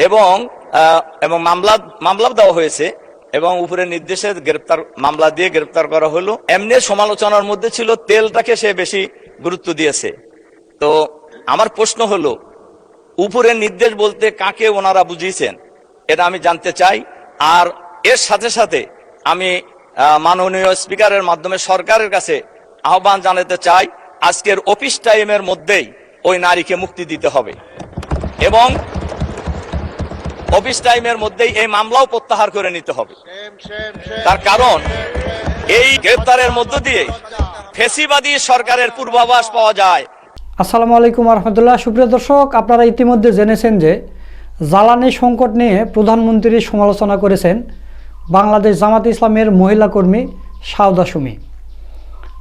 এবং এবং মামলা দেওয়া হয়েছে এবং উপরের নির্দেশে মামলা দিয়ে গ্রেপ্তার করা হলো। এমনি সমালোচনার মধ্যে ছিল তেলটাকে সে বেশি গুরুত্ব দিয়েছে। তো আমার প্রশ্ন হলো, উপরের নির্দেশ বলতে কাকে ওনারা বুঝিয়েছেন এটা আমি জানতে চাই। আর এর সাথে সাথে আমি মাননীয় স্পিকারের মাধ্যমে সরকারের কাছে আহ্বান জানাতে চাই, আজকের অফিস টাইমের মধ্যেই ওই নারীকে মুক্তি দিতে হবে এবং অফিস টাইমের মধ্যেই এই মামলাও প্রত্যাহার করে নিতে হবে। তার কারণ এই গ্রেপ্তারের মধ্য দিয়ে ফ্যাসিবাদী সরকারের পূর্বাভাস পাওয়া যায়। আসসালামু আলাইকুম রহমতুল্লাহ। সুপ্রিয় দর্শক, আপনারা ইতিমধ্যে জেনেছেন যে জ্বালানি সংকট নিয়ে প্রধানমন্ত্রী সমালোচনা করেছেন বাংলাদেশ জামাতে ইসলামের মহিলা কর্মী সাউদা সুমি।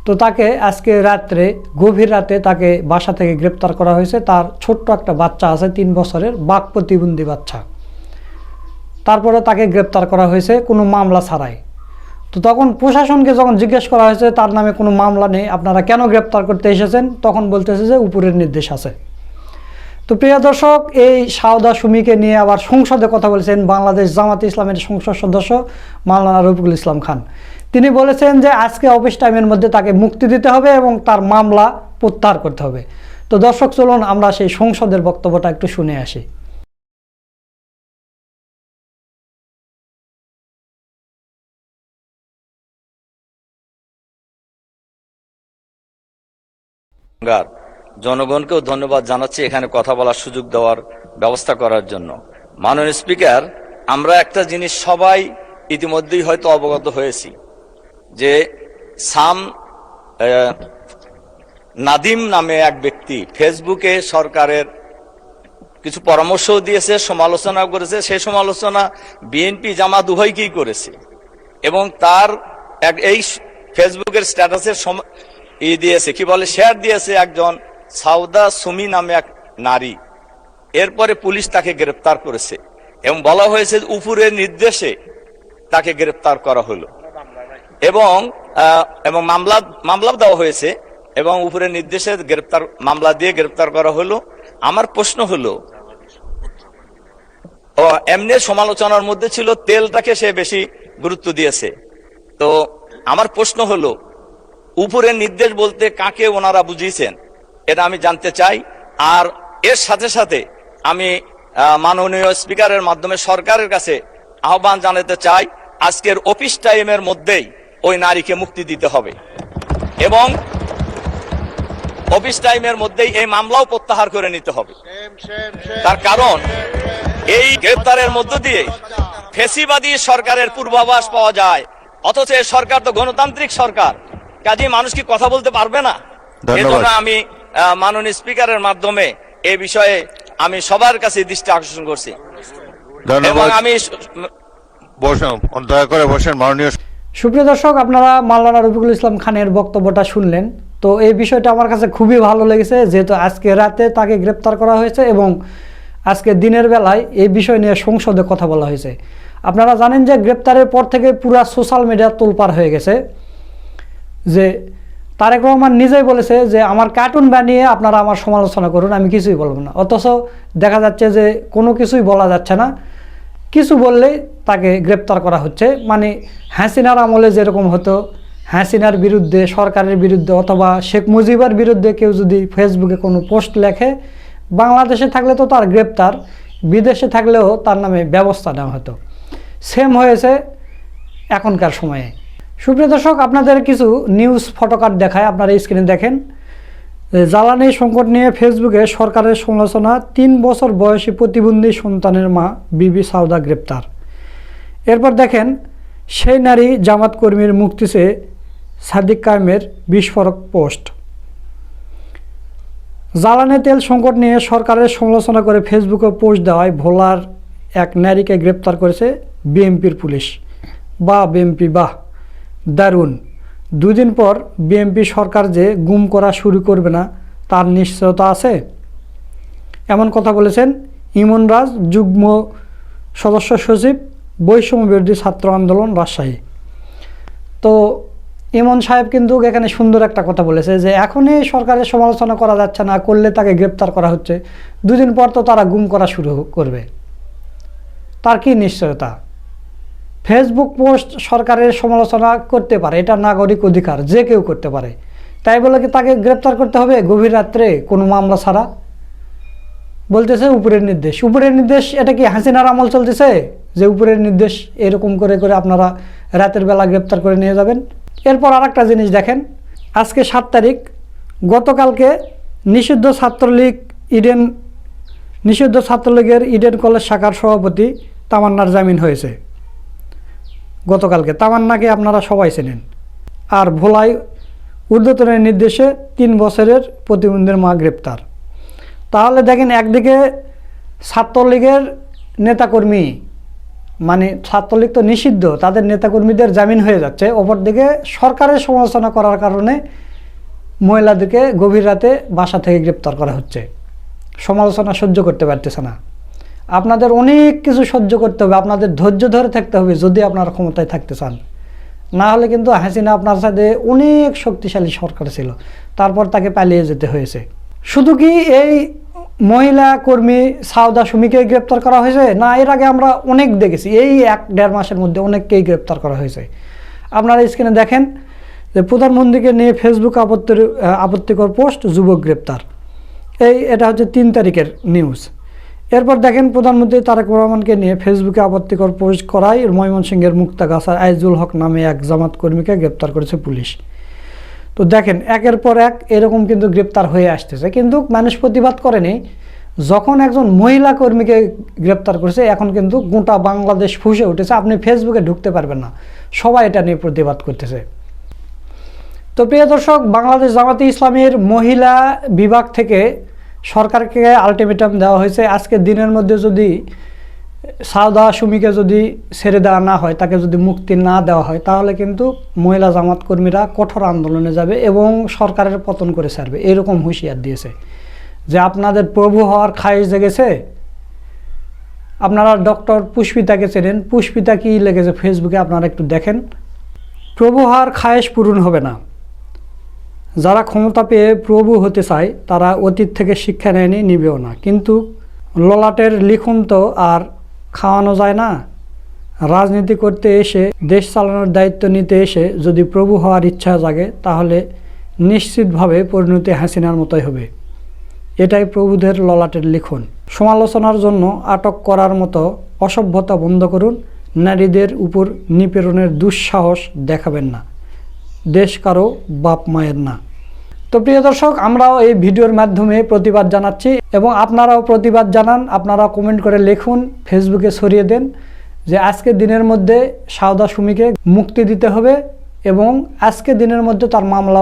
তো তাকে আজকে গভীর রাতে তাকে বাসা থেকে গ্রেপ্তার করা হয়েছে। তার ছোট্ট একটা বাচ্চা আছে, 3 বছরের বাক প্রতিবন্ধী বাচ্চা। তারপরে তাকে গ্রেপ্তার করা হয়েছে কোনো মামলা ছাড়াই। তো তখন প্রশাসনকে যখন জিজ্ঞেস করা হয়েছে তার নামে কোনো মামলা নেই, আপনারা কেন গ্রেপ্তার করতে এসেছেন, তখন বলতেছে যে উপরের নির্দেশ আছে। তো প্রিয় দর্শক, এই সাউদা সুমিকে নিয়ে আবার সংসদে কথা বলেছেন বাংলাদেশ জামাতে ইসলামের সংসদ সদস্য মাওলানা রফিকুল ইসলাম খান। তিনি বলেছেন যে আজকে অফিস টাইমের মধ্যে তাকে মুক্তি দিতে হবে এবং তার মামলা প্রত্যাহার করতে হবে। তো দর্শক, চলুন আমরা সেই সংসদের বক্তব্যটা একটু শুনে আসি। জনগণকেও ধন্যবাদ জানাচ্ছি এখানে কথা বলার সুযোগ দেওয়ার ব্যবস্থা করার জন্য। মাননীয় স্পিকার, আমরা একটা জিনিস সবাই ইতিমধ্যেই হয়তো অবগত হয়েছি যে নাদিম নামে এক ব্যক্তি ফেসবুকে সরকারের কিছু পরামর্শও দিয়েছে, সমালোচনা করেছে। সেই সমালোচনা বিএনপি জামাত উভয়কেই করেছে এবং তার এই ফেসবুকের স্ট্যাটাসের দিয়েছে, কি বলে, শেয়ার দিয়েছে একজন সাউদা সুমি নামে এক নারী। এরপরে পুলিশ তাকে গ্রেপ্তার করেছে এবং বলা হয়েছে উপরের নির্দেশে তাকে গ্রেপ্তার করা হলো এবং মামলা দেওয়া হয়েছে এবং উপরের নির্দেশে মামলা দিয়ে গ্রেপ্তার করা হলো। আমার প্রশ্ন হলো, এমনি সমালোচনার মধ্যে ছিল তেলটাকে সে বেশি গুরুত্ব দিয়েছে। তো আমার প্রশ্ন হলো, উপরের নির্দেশ বলতে কাকে ওনারা বুঝিয়েছেন এটা আমি জানতে চাই। আর এর সাথে সাথে আমি মাননীয় স্পিকারের মাধ্যমে সরকারের কাছে আহ্বান জানাতে চাই, আজকের অফিস টাইমের মধ্যেই ওই নারীকে মুক্তি দিতে হবে এবং অফিস টাইমের মধ্যেই এই মামলাও প্রত্যাহার করে নিতে হবে। তার কারণ এই গ্রেপ্তারের মধ্য দিয়ে ফ্যাসিবাদী সরকারের পূর্বাভাস পাওয়া যায়, অথচ এই সরকার তো গণতান্ত্রিক সরকার, কাজে মানুষ কি কথা বলতে পারবে না? এজন্য আমি মাননীয় স্পিকারের মাধ্যমে এই বিষয়ে আমি সবার কাছে দৃষ্টি আকর্ষণ করছি এবং আমি সুপ্রিয় দর্শক, আপনারা মাওলানা রফিকুল ইসলাম খানের বক্তব্যটা শুনলেন। তো এই বিষয়টা আমার কাছে খুবই ভালো লেগেছে, যেহেতু আজকে রাতে তাকে গ্রেপ্তার করা হয়েছে এবং আজকে দিনের বেলায় এই বিষয় নিয়ে সংসদে কথা বলা হয়েছে। আপনারা জানেন যে গ্রেপ্তারের পর থেকে পুরা সোশ্যাল মিডিয়া তোলপাড় হয়ে গেছে, যে তারেক রহমান নিজেই বলেছে যে আমার কার্টুন বানিয়ে আপনারা আমার সমালোচনা করুন, আমি কিছুই বলবো না। অথচ দেখা যাচ্ছে যে কোনো কিছুই বলা যাচ্ছে না, কিছু বললেই তাকে গ্রেপ্তার করা হচ্ছে। মানে হাসিনার আমলে যেরকম হতো, হাসিনার বিরুদ্ধে, সরকারের বিরুদ্ধে অথবা শেখ মুজিবের বিরুদ্ধে কেউ যদি ফেসবুকে কোনো পোস্ট লেখে, বাংলাদেশে থাকলে তো তার গ্রেপ্তার, বিদেশে থাকলেও তার নামে ব্যবস্থা নেওয়া হতো। সেম হয়েছে এখনকার সময়ে। সুপ্রিয় দর্শক, আপনাদের কিছু নিউজ ফটোকার্ড দেখায়, আপনারা স্ক্রিনে দেখেন। জ্বালানি সংকট নিয়ে ফেসবুকে সরকারের সমালোচনা, 3 বছর বয়সী প্রতিবন্ধী সন্তানের মা বিবি সাউদা গ্রেপ্তার। এরপর দেখেন, সেই নারী জামাত কর্মীর মুক্তি চেয়ে সাদিক কায়েমের বিস্ফোরক পোস্ট। জ্বালানি তেল সংকট নিয়ে সরকারের সমালোচনা করে ফেসবুকে পোস্ট দেওয়ায় ভোলার এক নারীকে গ্রেপ্তার করেছে বিএনপির পুলিশ। বিএনপি দারুণ। 2 দিন পর বিএনপি সরকার যে গুম করা শুরু করবে না তার নিশ্চয়তা আছে, এমন কথা বলেছেন ইমন রাজ, যুগ্ম সদস্য সচিব, বৈষম্য বিরোধী ছাত্র আন্দোলন, রাজশাহী। তো ইমন সাহেব কিন্তু এখানে সুন্দর একটা কথা বলেছে যে এখনই সরকারের সমালোচনা করা যাচ্ছে না, করলে তাকে গ্রেপ্তার করা হচ্ছে, 2 দিন পর তো তারা গুম করা শুরু করবে। তার কি নিশ্চয়তা? ফেসবুক পোস্ট সরকারের সমালোচনা করতে পারে, এটা নাগরিক অধিকার, যে কেউ করতে পারে। তাই বলে কি তাকে গ্রেপ্তার করতে হবে গভীর রাত্রে কোনো মামলা ছাড়া? বলতেছে উপরের নির্দেশ। উপরের নির্দেশ এটা কি হাসিনার আমল চলতেছে যে উপরের নির্দেশ এরকম করে করে আপনারা রাতের বেলা গ্রেপ্তার করে নিয়ে যাবেন? এরপর আর একটা জিনিস দেখেন, আজকে 7 তারিখ, গতকালকে নিষিদ্ধ ছাত্রলীগের ইডেন কলেজ শাখার সভাপতি তামান্নার জামিন হয়েছে গতকালকে। তামান্নাকে আপনারা সবাই চেনেন। আর ভোলায় ঊর্ধ্বতনের নির্দেশে 3 বছরের প্রতিবন্ধীর মা গ্রেপ্তার। তাহলে দেখেন, একদিকে ছাত্রলীগের নেতাকর্মী, মানে ছাত্রলীগ তো নিষিদ্ধ, তাদের নেতাকর্মীদের জামিন হয়ে যাচ্ছে, অপরদিকে সরকারের সমালোচনা করার কারণে মহিলাদেরকে গভীর রাতে বাসা থেকে গ্রেপ্তার করা হচ্ছে। সমালোচনা সহ্য করতে পারতেছে না। আপনাদের অনেক কিছু সহ্য করতে হবে, আপনাদের ধৈর্য ধরে থাকতে হবে যদি আপনারা ক্ষমতায় থাকতে চান। না হলে কিন্তু হাসিনা আপনার সাথে অনেক শক্তিশালী সরকার ছিল, তারপর তাকে পালিয়ে যেতে হয়েছে। শুধু কি এই মহিলা কর্মী সাউদা সুমিকে গ্রেপ্তার করা হয়েছে? না, এর আগে আমরা অনেক দেখেছি, এই 1-1.5 মাসের মধ্যে অনেককেই গ্রেপ্তার করা হয়েছে। আপনারা স্ক্রিনে দেখেন যে প্রধানমন্ত্রীকে নিয়ে ফেসবুক আপত্তিকর পোস্ট, যুবক গ্রেপ্তার। এটা হচ্ছে 3 তারিখের নিউজ। এরপর দেখেন, প্রধানমন্ত্রী তারেক রহমানকে নিয়ে ফেসবুকে আপত্তিকর পোস্ট করায় ময়মনসিংহের মুক্তাগাছার আইজুল হক নামে এক জামাত কর্মীকে গ্রেপ্তার করেছে পুলিশ। তো দেখেন, একের পর এক এরকম কিন্তু গ্রেপ্তার হয়ে আসতেছে, কিন্তু মানুষ প্রতিবাদ করেনি। যখন একজন মহিলা কর্মীকে গ্রেপ্তার করেছে, এখন কিন্তু গোটা বাংলাদেশ ফুঁসে উঠেছে। আপনি ফেসবুকে ঢুকতে পারবেন না, সবাই এটা নিয়ে প্রতিবাদ করতেছে। তো প্রিয় দর্শক, বাংলাদেশ জামাতে ইসলামীর মহিলা বিভাগ থেকে সরকারকে আলটিমেটাম দেওয়া হয়েছে, আজকের দিনের মধ্যে যদি সাউদা সুমিকে যদি ছেড়ে দেওয়া না হয়, তাকে যদি মুক্তি না দেওয়া হয়, তাহলে কিন্তু মহিলা জামাত কর্মীরা কঠোর আন্দোলনে যাবে এবং সরকারের পতন করে ছাড়বে, এরকম হুঁশিয়ার দিয়েছে। যে আপনাদের প্রভু হওয়ার খায়েশ জেগেছে। আপনারা ডক্টর পুষ্পিতাকে চেনেন, পুষ্পিতা কি লেগেছে ফেসবুকে আপনারা একটু দেখেন। প্রভু হওয়ার খায়েশ পূরণ হবে না। যারা ক্ষমতা পেয়ে প্রভু হতে চায় তারা অতীত থেকে শিক্ষা নেয়নি, নিবেও না। কিন্তু ললাটের লিখন তো আর খাওয়ানো যায় না। রাজনীতি করতে এসে, দেশ চালানোর দায়িত্ব নিতে এসে যদি প্রভু হওয়ার ইচ্ছা জাগে, তাহলে নিশ্চিতভাবে পরিণতি হাসিনার মতোই হবে। এটাই প্রভুদের ললাটের লিখন। সমালোচনার জন্য আটক করার মতো অসভ্যতা বন্ধ করুন। নারীদের উপর নিপীড়নের দুঃসাহস দেখাবেন না। দেশ কারো বাপ মায়ের না। তো প্রিয় দর্শক, আমরাও এই ভিডিওর মাধ্যমে প্রতিবাদ জানাচ্ছি এবং আপনারাও প্রতিবাদ জানান। আপনারা কমেন্ট করে লিখুন, ফেসবুকে ছড়িয়ে দেন যে আজকের দিনের মধ্যে সাউদা সুমিকে মুক্তি দিতে হবে এবং আজকের দিনের মধ্যে তার মামলা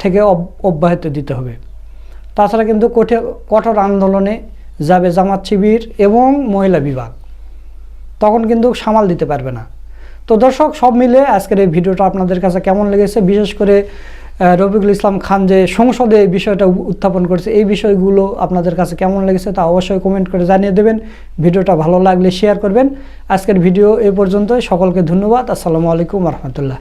থেকে অব্যাহতি দিতে হবে। তাছাড়া কিন্তু কঠোর আন্দোলনে যাবে জামাত শিবির এবং মহিলা বিভাগ, তখন কিন্তু সামাল দিতে পারবে না। তো দর্শক, সব মিলে আজকের এই ভিডিওটা আপনাদের কাছে কেমন লেগেছে, বিশেষ করে রফিকুল ইসলাম খান যে সংসদে এই বিষয়টা উত্থাপন করেছে, এই বিষয়গুলো আপনাদের কাছে কেমন লেগেছে তা অবশ্যই কমেন্ট করে জানিয়ে দেবেন। ভিডিওটা ভালো লাগলে শেয়ার করবেন। আজকের ভিডিও এ পর্যন্তই। সকলকে ধন্যবাদ। আসসালামু আলাইকুম রহমতুল্লাহ।